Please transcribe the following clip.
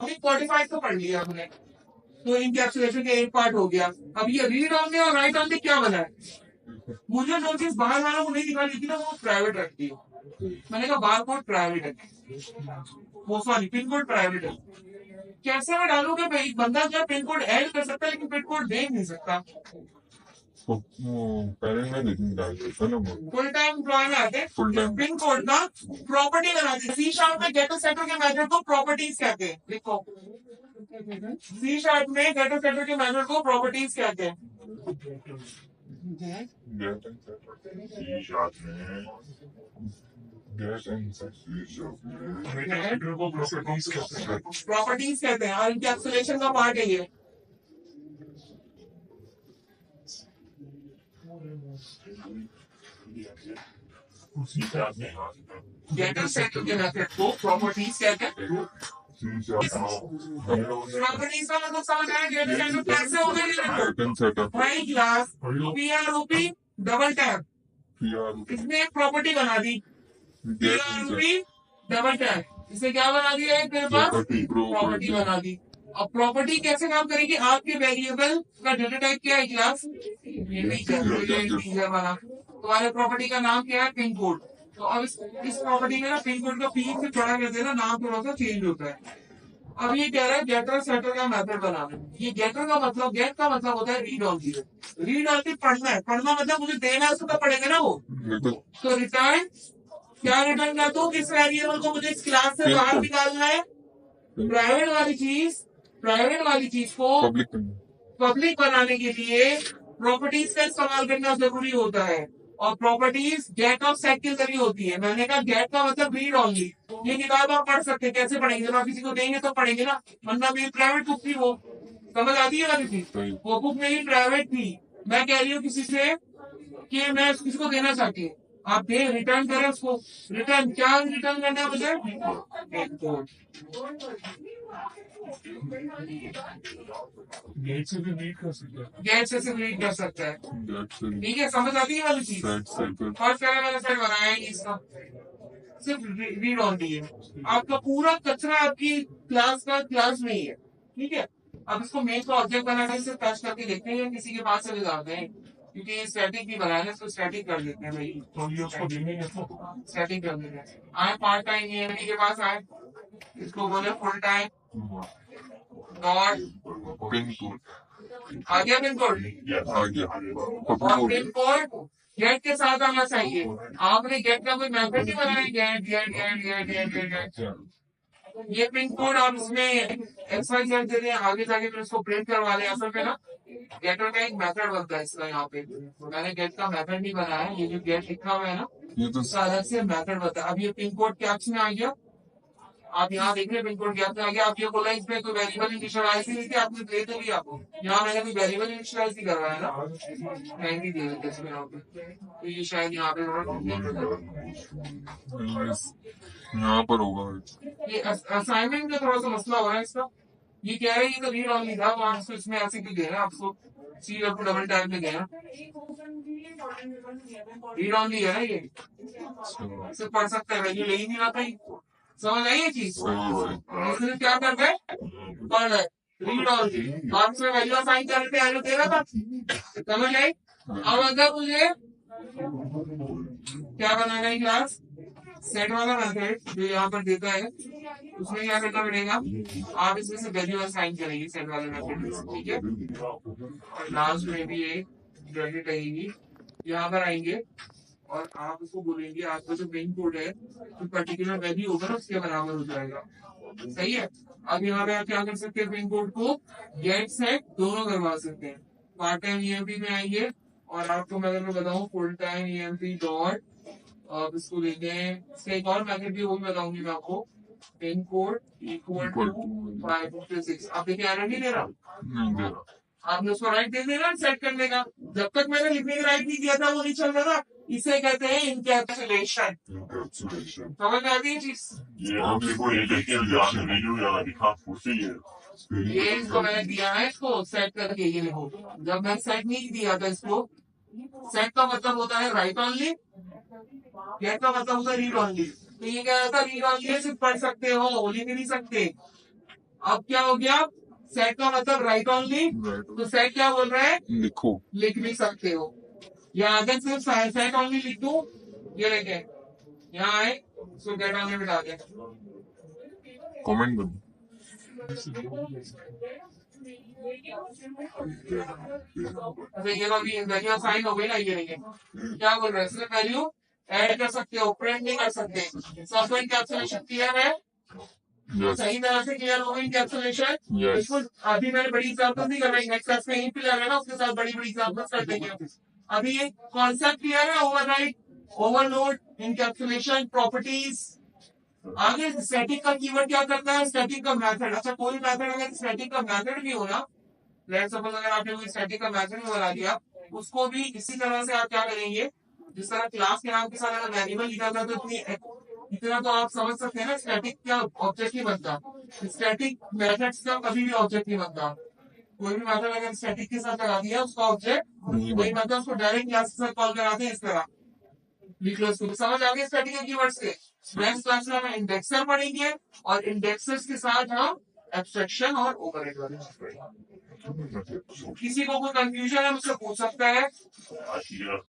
अभी 45 तो पढ़ लिया हमने, तो इनकैप्सुलेशन का एक पार्ट हो गया। अब ये रीड ऑनली और राइट ऑनली क्या बना है? मुझे जो चीज बाहर वालों को नहीं दिखाई देती ना वो प्राइवेट रखती है। मैंने कहा बार कोड प्राइवेट है, वो सॉरी पिन कोड प्राइवेट है। कैसे मैं डालूंगा भाई? बंदा जो पिन कोड ऐड कर सकता है लेकिन पिन कोड देख नहीं सकता। पेरेंट में लिखने डाल देता ना वो। फुल टाइम एम्प्लॉय में आते फुल टाइम पिन कोड का प्रॉपर्टी बनाते हैं। सी शार्प में गेट सेटर के मेथड को प्रॉपर्टीज कहते हैं। देखो सी शार्प में गेट सेटर के मेथड को प्रॉपर्टीज कहते हैं। सी शार्प में प्रॉपर्टीज कहते हैं और इनकैप्सुलेशन का पार्ट है ये। गेटर सेटर के मेथड को प्रॉपर्टीज कहते हैं। प्रॉपर्टीज का मतलब समझ आया? गेटर सेटर कैसे होगा ये? हाई क्लास पीआरओपी डबल टैप, इसने एक प्रॉपर्टी बना दी पीआरओपी डबल टैप। इसे क्या बना दिया? एक मेरे पास प्रॉपर्टी बना दी। अब प्रॉपर्टी कैसे काम करेगी? आपके वेरिएबल का डेटा टाइप क्या है क्लास? इंटीजर वाला। तुम्हारे प्रॉपर्टी का नाम क्या है? Pin code. तो अब इस प्रॉपर्टी में ना पिन कोड का पी से बड़ा कर देना, नाम थोड़ा सा चेंज होता है। अब ये कह रहा है गेटर सेटर का मेथड बनाना। ये गेटर का मतलब, गेट का मतलब होता है रीड ऑनली। रीड ऑनली पढ़ना है, पढ़ना मतलब मुझे देना है उसको तो पढ़ेंगे ना वो। तो रिटर्न क्या रिटर्न करता हूँ? किस वेरिएबल को मुझे इस क्लास से बाहर निकालना है? प्राइवेट वाली चीज को पब्लिक बनाने के लिए प्रॉपर्टीज का इस्तेमाल करना जरूरी होता है। और प्रॉपर्टीज गेट और सेट के जरिए होती है। मैंने कहा गेट का मतलब रीड ऑनली। ये किताब आप पढ़ सकते हैं। कैसे पढ़ेंगे? जब आप किसी को देंगे तो पढ़ेंगे ना, वरना मेरी प्राइवेट बुक थी वो। समझ आती है ना किसी? वो बुक मेरी प्राइवेट थी। मैं कह रही हूँ किसी से कि मैं किसी को देना चाहती हूँ, आप दे रिटर्न करें उसको। रिटर्न क्या रिटर्न करना है मुझे? गेट से भी रीड कर सकता है, गेट से रीड कर सकता है। ठीक है, समझ आती है वाली चीज? फर्स्ट पहले मैंने सेट बनाया ही इसका, सिर्फ रीड ऑन दी है। आपका पूरा कचरा आपकी क्लास का क्लास में ही है। ठीक है, अब इसको मेन का ऑब्जेक्ट बनाने से टच करके देखते हैं किसी के पास चले जाते हैं, क्योंकि ये स्टैटिक भी बनाया है, इसको स्टैटिक कर देते हैं भाई। तो ये उसको देंगे स्टैटिक कर देते हैं। आए पार्ट टाइम ईएमडी के पास आए, इसको बोले full time dot pin code आ गया पिन कोड। आ गया और पिन कोड गेट के साथ आना चाहिए। आपने गेट का कोई मेथड नहीं बनाया? Get get get get get get get. ये पिन कोड आप इसमें एक्स वाई जेड दे दें, आगे जाके फिर इसको प्रिंट करवा लें। असल में ना गेटर का एक मेथड बनता है इसका। यहाँ पे मैंने गेट का मेथड नहीं बनाया है, ये जो गेट लिखा हुआ है ना ये तो इसका अलग से मेथड बनता है। अब ये पिन कोड कैप्स में आ गया। आप यहाँ देख रहे हैं पिन कोड कैप्स में आ गया। आप ये बोला इसमें कोई वेरिएबल इनिशियलाइज नहीं थी, आपने दे तो लिया आपको। यहाँ मैंने कोई वेरिएबल इनिशियलाइज नहीं करवाया ना, मैं नहीं दे देते इसमें यहाँ पे। तो ये शायद यहाँ पे यहाँ पर होगा। ये असाइनमेंट का थोड़ा सा मसला हो रहा है इसका। ये कह रहे हैं ये तो रीड ऑनली था, वहां से इसमें ऐसे क्यों दे रहे हैं आपको? सी डबल टाइप में गया रीड ऑनली है ना ये, सिर्फ पढ़ सकता है, वैल्यू ले ही नहीं आता। समझ आई ये चीज? इसलिए क्या कर रहे पढ़ रहे रीड ऑनली। आप इसमें वैल्यू असाइन करके वैल्यू दे रहा था। समझ आई? अब अगर मुझे क्या बनाना है क्लास सेट वाला मेथड जो यहाँ पर देता है, उसमें क्या करना पड़ेगा? आप इसमें से वैल्यू असाइन करेंगे सेट वाले मेथड में, ठीक है? और लास्ट में भी एक ब्रैकेट रहेगी, यहाँ पर आएंगे और आप उसको बोलेंगे आपका जो मेन कोड है तो पर्टिकुलर वैल्यू होगा ना उसके बराबर हो जाएगा। सही है? अब यहाँ पे आप क्या कर सकते हैं? पिन कोड को गेट सेट दोनों करवा सकते हैं। पार्ट टाइम ईएमपी में आइए और आपको मैं अगर बताऊँ फुल टाइम ईएमपी डॉट, आप इसको लेते हैं, इसका एक और मेथड भी वो भी बताऊंगी मैं आपको। Pin code equal to 556। आप देखिए एरर नहीं दे रहा, नहीं दे रहा। आपने उसको राइट दे देना सेट करने का। जब तक मैंने लिखने का राइट नहीं दिया था वो नहीं चल रहा था। इसे कहते हैं इनकैप्सुलेशन। समझ में आती है चीज? ये इसको मैंने दिया है, इसको सेट करके ये लिखो। जब मैंने सेट नहीं दिया था इसको, सेट का मतलब होता है राइट ऑनली, गेट का मतलब होता है रीड ऑनली। तो ये क्या था? रीड ऑनली सिर्फ पढ़ सकते हो, लिख नहीं सकते। अब क्या हो गया, सेट का मतलब राइट ऑनली, राइट तो सेट क्या बोल रहा है, लिखो लिख भी सकते हो, या अगर सिर्फ सेट ऑनली लिख दूं, ये देखें यहाँ आए, सो गेट ऑनली मिटा दें। कमेंट कर अच्छा ये तो अभी वैल्यू साइन हो गई ना, ये नहीं है क्या बोल रहे हैं, सिर्फ वैल्यू ऐड कर सकते हो, प्रिंट नहीं कर सकते। सॉफ्टवेयर कैप्सुलेशन क्लियर है, यस सही तरह से क्लियर हो गई कैप्सुलेशन। यस बिल्कुल, अभी मैंने बड़ी एग्जाम्पल नहीं कर रही, नेक्स्ट क्लास में यही क्लियर है ना, उसके साथ बड़ी बड़ी एग्जाम्पल्स कर देंगे। अभी ये कॉन्सेप्ट क्लियर है, ओवरराइड, ओवरलोड, इनकैप्सुलेशन, प्रॉपर्टीज। आगे स्टैटिक का कीवर्ड क्या करता है, स्टैटिक का मेथड। अच्छा कोई मेथड अगर स्टैटिक का मेथड भी हो ना, लेट्स सपोज अगर आपने कोई स्टैटिक का मेथड भी बना दिया, उसको भी इसी तरह से आप क्या करेंगे, जिस तरह क्लास के नाम के साथ अगर वेरिएबल लिखा था तो इतना तो आप समझ सकते हैं ना, स्टैटिक क्या ऑब्जेक्ट नहीं बनता, स्टैटिक मेथड्स का कभी भी ऑब्जेक्ट नहीं बनता। कोई भी मेथड अगर स्टैटिक के साथ लगा दिया उसका ऑब्जेक्ट नहीं नहीं बना बनता, उसको डायरेक्ट क्लास के साथ कॉल कराते हैं इस तरह। लिख लो इसको, समझ आ गया स्टैटिक के कीवर्ड्स के। नेक्स्ट क्लास में हम इंडेक्सर पढ़ेंगे, और इंडेक्सर्स के साथ हम एब्स्ट्रैक्शन और ओवरहेड वाले बात करेंगे। किसी को कोई कंफ्यूजन है मुझसे पूछ सकता है।